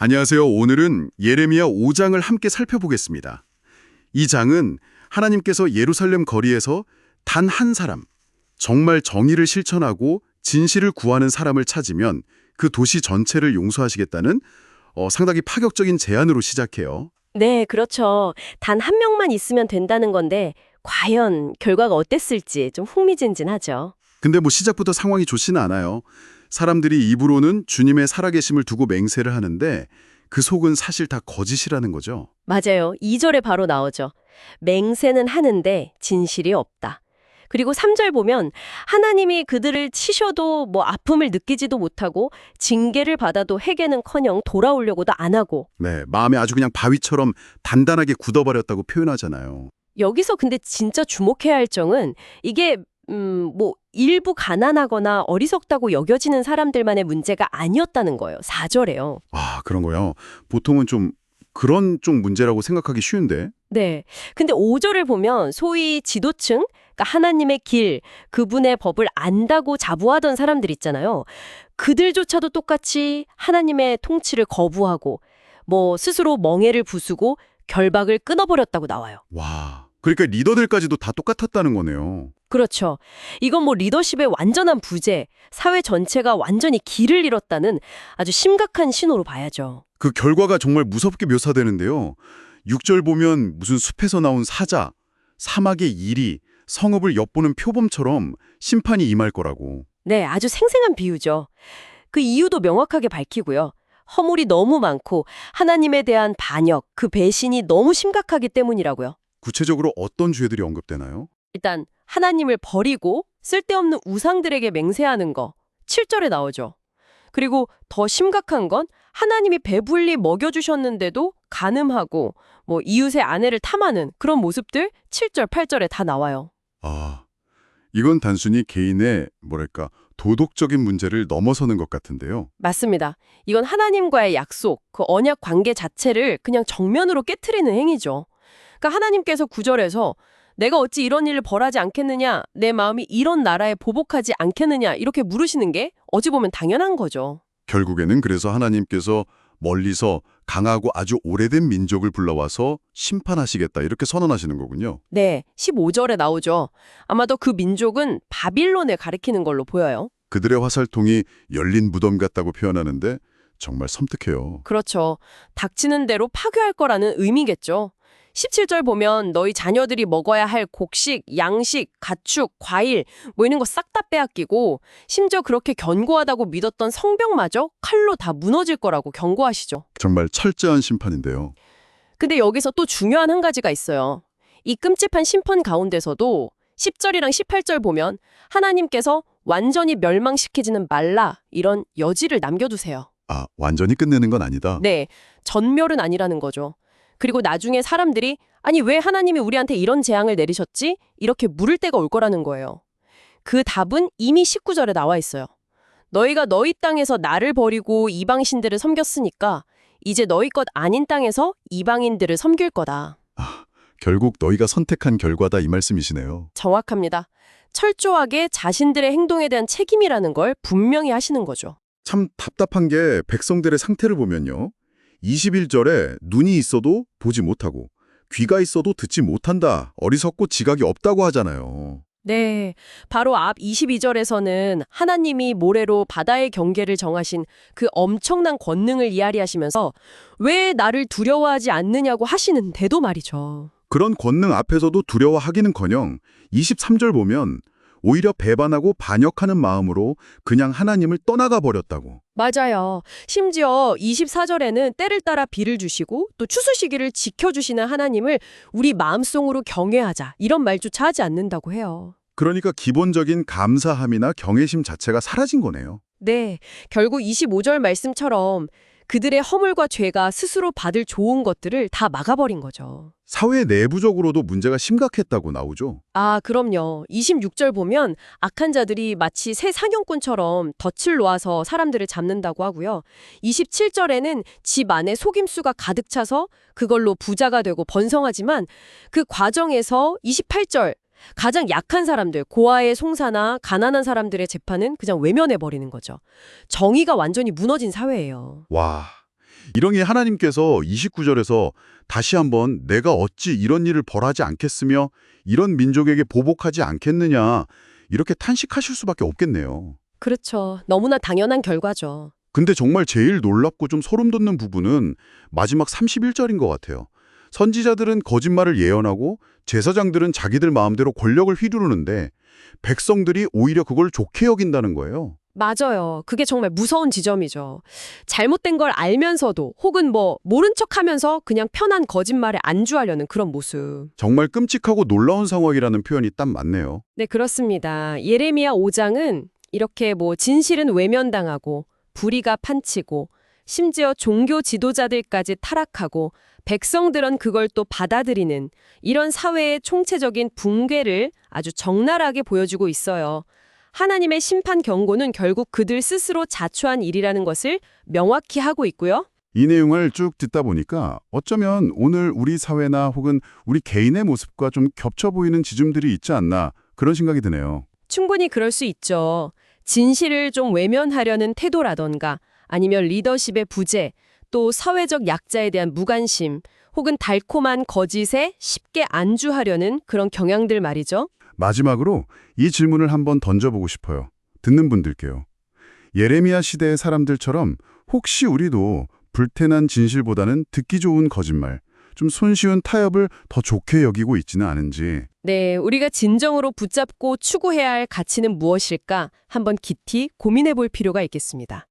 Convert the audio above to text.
안녕하세요. 오늘은 예레미야 5장을 함께 살펴보겠습니다. 이 장은 하나님께서 예루살렘 거리에서 단 한 사람, 정말 정의를 실천하고 진실을 구하는 사람을 찾으면 그 도시 전체를 용서하시겠다는 상당히 파격적인 제안으로 시작해요. 네, 그렇죠. 단 한 명만 있으면 된다는 건데 과연 결과가 어땠을지 좀 흥미진진하죠. 근데 시작부터 상황이 좋지는 않아요. 사람들이 입으로는 주님의 살아계심을 두고 맹세를 하는데 그 속은 사실 다 거짓이라는 거죠. 맞아요. 2절에 바로 나오죠. 맹세는 하는데 진실이 없다. 그리고 3절 보면 하나님이 그들을 치셔도 아픔을 느끼지도 못하고 징계를 받아도 회개는커녕 돌아오려고도 안 하고. 네, 마음에 아주 그냥 바위처럼 단단하게 굳어버렸다고 표현하잖아요. 여기서 근데 진짜 주목해야 할 점은 이게 일부 가난하거나 어리석다고 여겨지는 사람들만의 문제가 아니었다는 거예요. 4절에요. 아, 그런 거요. 보통은 좀 그런 쪽 문제라고 생각하기 쉬운데. 네. 근데 5절을 보면 소위 지도층, 그러니까 하나님의 길, 그분의 법을 안다고 자부하던 사람들 있잖아요. 그들조차도 똑같이 하나님의 통치를 거부하고 스스로 멍에를 부수고 결박을 끊어버렸다고 나와요. 와, 그러니까 리더들까지도 다 똑같았다는 거네요. 그렇죠. 이건 리더십의 완전한 부재, 사회 전체가 완전히 길을 잃었다는 아주 심각한 신호로 봐야죠. 그 결과가 정말 무섭게 묘사되는데요. 6절 보면 무슨 숲에서 나온 사자, 사막의 이리, 성읍을 엿보는 표범처럼 심판이 임할 거라고. 네, 아주 생생한 비유죠. 그 이유도 명확하게 밝히고요. 허물이 너무 많고 하나님에 대한 반역, 그 배신이 너무 심각하기 때문이라고요. 구체적으로 어떤 죄들이 언급되나요? 일단 하나님을 버리고 쓸데없는 우상들에게 맹세하는 거 7절에 나오죠. 그리고 더 심각한 건 하나님이 배불리 먹여주셨는데도 간음하고 이웃의 아내를 탐하는 그런 모습들 7절, 8절에 다 나와요. 아, 이건 단순히 개인의 도덕적인 문제를 넘어서는 것 같은데요. 맞습니다. 이건 하나님과의 약속, 그 언약 관계 자체를 그냥 정면으로 깨트리는 행위죠. 그러니까 하나님께서 9절에서 내가 어찌 이런 일을 벌하지 않겠느냐, 내 마음이 이런 나라에 보복하지 않겠느냐 이렇게 물으시는 게 어찌 보면 당연한 거죠. 결국에는 그래서 하나님께서 멀리서 강하고 아주 오래된 민족을 불러와서 심판하시겠다 이렇게 선언하시는 거군요. 네, 15절에 나오죠. 아마도 그 민족은 바빌론을 가리키는 걸로 보여요. 그들의 화살통이 열린 무덤 같다고 표현하는데 정말 섬뜩해요. 그렇죠. 닥치는 대로 파괴할 거라는 의미겠죠. 17절 보면 너희 자녀들이 먹어야 할 곡식, 양식, 가축, 과일 이런 거 싹 다 빼앗기고 심지어 그렇게 견고하다고 믿었던 성벽마저 칼로 다 무너질 거라고 경고하시죠. 정말 철저한 심판인데요. 근데 여기서 또 중요한 한 가지가 있어요. 이 끔찍한 심판 가운데서도 10절이랑 18절 보면 하나님께서 완전히 멸망시키지는 말라 이런 여지를 남겨두세요. 아, 완전히 끝내는 건 아니다. 네, 전멸은 아니라는 거죠. 그리고 나중에 사람들이 아니 왜 하나님이 우리한테 이런 재앙을 내리셨지? 이렇게 물을 때가 올 거라는 거예요. 그 답은 이미 19절에 나와 있어요. 너희가 너희 땅에서 나를 버리고 이방신들을 섬겼으니까 이제 너희 것 아닌 땅에서 이방인들을 섬길 거다. 아, 결국 너희가 선택한 결과다 이 말씀이시네요. 정확합니다. 철저하게 자신들의 행동에 대한 책임이라는 걸 분명히 하시는 거죠. 참 답답한 게 백성들의 상태를 보면요. 21절에 눈이 있어도 보지 못하고 귀가 있어도 듣지 못한다. 어리석고 지각이 없다고 하잖아요. 네, 바로 앞 22절에서는 하나님이 모래로 바다의 경계를 정하신 그 엄청난 권능을 이야기하시면서 왜 나를 두려워하지 않느냐고 하시는데도 말이죠. 그런 권능 앞에서도 두려워하기는커녕 23절 보면 오히려 배반하고 반역하는 마음으로 그냥 하나님을 떠나가 버렸다고. 맞아요. 심지어 24절에는 때를 따라 비를 주시고 또 추수 시기를 지켜주시는 하나님을 우리 마음속으로 경외하자 이런 말조차 하지 않는다고 해요. 그러니까 기본적인 감사함이나 경외심 자체가 사라진 거네요. 네, 결국 25절 말씀처럼 그들의 허물과 죄가 스스로 받을 좋은 것들을 다 막아버린 거죠. 사회 내부적으로도 문제가 심각했다고 나오죠. 아, 그럼요. 26절 보면 악한 자들이 마치 새 사냥꾼처럼 덫을 놓아서 사람들을 잡는다고 하고요. 27절에는 집 안에 속임수가 가득 차서 그걸로 부자가 되고 번성하지만 그 과정에서 28절 가장 약한 사람들, 고아의 송사나 가난한 사람들의 재판은 그냥 외면해버리는 거죠. 정의가 완전히 무너진 사회예요. 와, 이러니 하나님께서 29절에서 다시 한번 내가 어찌 이런 일을 벌하지 않겠으며 이런 민족에게 보복하지 않겠느냐 이렇게 탄식하실 수밖에 없겠네요. 그렇죠. 너무나 당연한 결과죠. 근데 정말 제일 놀랍고 좀 소름 돋는 부분은 마지막 31절인 것 같아요. 선지자들은 거짓말을 예언하고 제사장들은 자기들 마음대로 권력을 휘두르는데 백성들이 오히려 그걸 좋게 여긴다는 거예요. 맞아요. 그게 정말 무서운 지점이죠. 잘못된 걸 알면서도 혹은 모른 척하면서 그냥 편한 거짓말에 안주하려는 그런 모습. 정말 끔찍하고 놀라운 상황이라는 표현이 딱 맞네요. 네, 그렇습니다. 예레미야 5장은 이렇게 진실은 외면당하고 불의가 판치고 심지어 종교 지도자들까지 타락하고 백성들은 그걸 또 받아들이는 이런 사회의 총체적인 붕괴를 아주 적나라하게 보여주고 있어요. 하나님의 심판 경고는 결국 그들 스스로 자초한 일이라는 것을 명확히 하고 있고요. 이 내용을 쭉 듣다 보니까 어쩌면 오늘 우리 사회나 혹은 우리 개인의 모습과 좀 겹쳐 보이는 지점들이 있지 않나 그런 생각이 드네요. 충분히 그럴 수 있죠. 진실을 좀 외면하려는 태도라던가 아니면 리더십의 부재, 또 사회적 약자에 대한 무관심, 혹은 달콤한 거짓에 쉽게 안주하려는 그런 경향들 말이죠. 마지막으로 이 질문을 한번 던져보고 싶어요. 듣는 분들께요. 예레미야 시대의 사람들처럼 혹시 우리도 불태난 진실보다는 듣기 좋은 거짓말, 좀 손쉬운 타협을 더 좋게 여기고 있지는 않은지. 네, 우리가 진정으로 붙잡고 추구해야 할 가치는 무엇일까 한번 깊이 고민해 볼 필요가 있겠습니다.